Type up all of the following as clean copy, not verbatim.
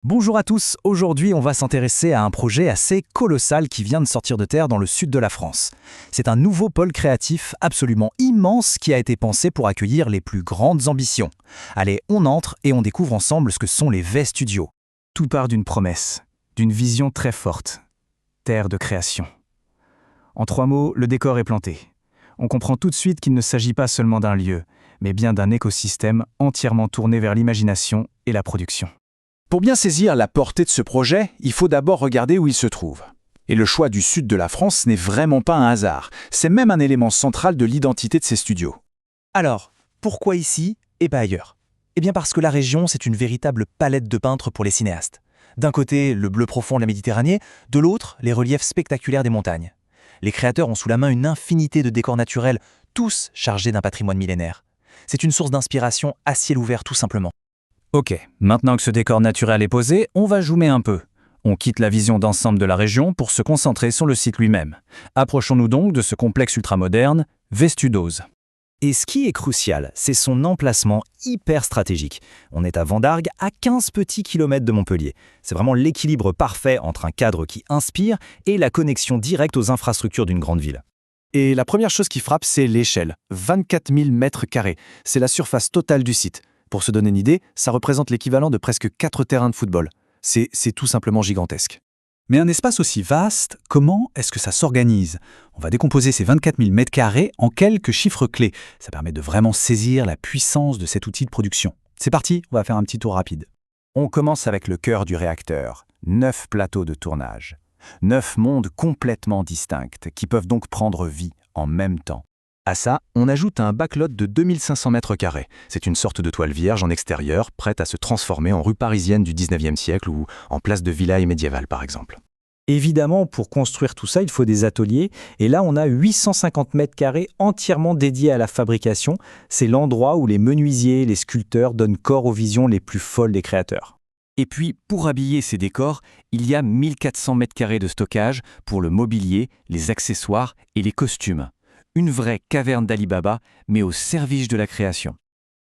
Bonjour à tous, aujourd'hui on va s'intéresser à un projet assez colossal qui vient de sortir de terre dans le sud de la France. C'est un nouveau pôle créatif absolument immense qui a été pensé pour accueillir les plus grandes ambitions. Allez, on entre et on découvre ensemble ce que sont les V Studios. Tout part d'une promesse, d'une vision très forte. Terre de création. En 3 mots, le décor est planté. On comprend tout de suite qu'il ne s'agit pas seulement d'un lieu, mais bien d'un écosystème entièrement tourné vers l'imagination et la production. Pour bien saisir la portée de ce projet, il faut d'abord regarder où il se trouve. Et le choix du sud de la France n'est vraiment pas un hasard, c'est même un élément central de l'identité de ces studios. Alors, pourquoi ici et pas ailleurs? Eh bien parce que la région, c'est une véritable palette de peintres pour les cinéastes. D'un côté, le bleu profond de la Méditerranée, de l'autre, les reliefs spectaculaires des montagnes. Les créateurs ont sous la main une infinité de décors naturels, tous chargés d'un patrimoine millénaire. C'est une source d'inspiration à ciel ouvert tout simplement. Ok, maintenant que ce décor naturel est posé, on va zoomer un peu. On quitte la vision d'ensemble de la région pour se concentrer sur le site lui-même. Approchons-nous donc de ce complexe ultramoderne, V Studios. Et ce qui est crucial, c'est son emplacement hyper stratégique. On est à Vendargues, à 15 petits kilomètres de Montpellier. C'est vraiment l'équilibre parfait entre un cadre qui inspire et la connexion directe aux infrastructures d'une grande ville. Et la première chose qui frappe, c'est l'échelle. 24 000 mètres carrés. C'est la surface totale du site. Pour se donner une idée, ça représente l'équivalent de presque 4 terrains de football. C'est tout simplement gigantesque. Mais un espace aussi vaste, comment est-ce que ça s'organise? On va décomposer ces 24 000 mètres carrés en quelques chiffres clés. Ça permet de vraiment saisir la puissance de cet outil de production. C'est parti, on va faire un petit tour rapide. On commence avec le cœur du réacteur. 9 plateaux de tournage. 9 mondes complètement distincts qui peuvent donc prendre vie en même temps. À ça, on ajoute un backlot de 2500 mètres carrés. C'est une sorte de toile vierge en extérieur, prête à se transformer en rue parisienne du 19e siècle ou en place de villa médiévale par exemple. Évidemment, pour construire tout ça, il faut des ateliers. Et là, on a 850 mètres carrés entièrement dédiés à la fabrication. C'est l'endroit où les menuisiers, les sculpteurs donnent corps aux visions les plus folles des créateurs. Et puis, pour habiller ces décors, il y a 1400 mètres carrés de stockage pour le mobilier, les accessoires et les costumes. Une vraie caverne d'Ali Baba, mais au service de la création.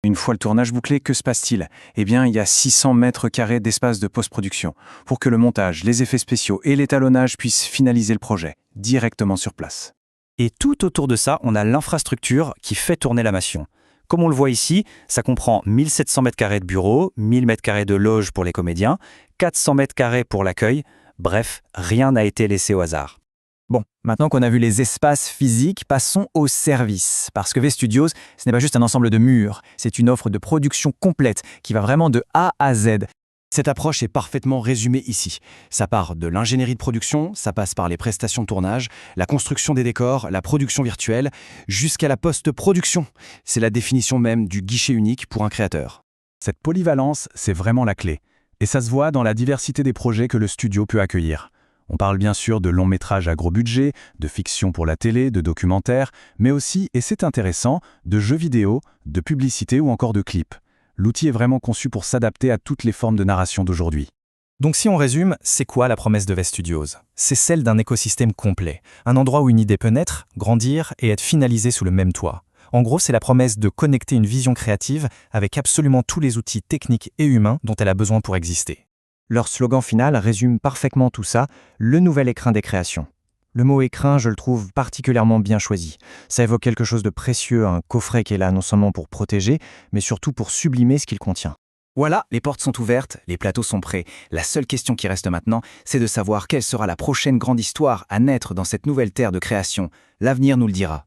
Une fois le tournage bouclé, que se passe-t-il? Eh bien, il y a 600 mètres carrés d'espace de post-production pour que le montage, les effets spéciaux et l'étalonnage puissent finaliser le projet directement sur place. Et tout autour de ça, on a l'infrastructure qui fait tourner la machine. Comme on le voit ici, ça comprend 1700 mètres carrés de bureaux, 1000 mètres carrés de loges pour les comédiens, 400 mètres carrés pour l'accueil. Bref, rien n'a été laissé au hasard. Bon, maintenant qu'on a vu les espaces physiques, passons aux services. Parce que V Studios, ce n'est pas juste un ensemble de murs, c'est une offre de production complète qui va vraiment de A à Z. Cette approche est parfaitement résumée ici. Ça part de l'ingénierie de production, ça passe par les prestations de tournage, la construction des décors, la production virtuelle, jusqu'à la post-production. C'est la définition même du guichet unique pour un créateur. Cette polyvalence, c'est vraiment la clé. Et ça se voit dans la diversité des projets que le studio peut accueillir. On parle bien sûr de longs métrages à gros budget, de fiction pour la télé, de documentaires, mais aussi, et c'est intéressant, de jeux vidéo, de publicité ou encore de clips. L'outil est vraiment conçu pour s'adapter à toutes les formes de narration d'aujourd'hui. Donc si on résume, c'est quoi la promesse de V Studios? C'est celle d'un écosystème complet, un endroit où une idée peut naître, grandir et être finalisée sous le même toit. En gros, c'est la promesse de connecter une vision créative avec absolument tous les outils techniques et humains dont elle a besoin pour exister. Leur slogan final résume parfaitement tout ça, le nouvel écrin des créations. Le mot écrin, je le trouve particulièrement bien choisi. Ça évoque quelque chose de précieux, un coffret qui est là non seulement pour protéger, mais surtout pour sublimer ce qu'il contient. Voilà, les portes sont ouvertes, les plateaux sont prêts. La seule question qui reste maintenant, c'est de savoir quelle sera la prochaine grande histoire à naître dans cette nouvelle terre de création. L'avenir nous le dira.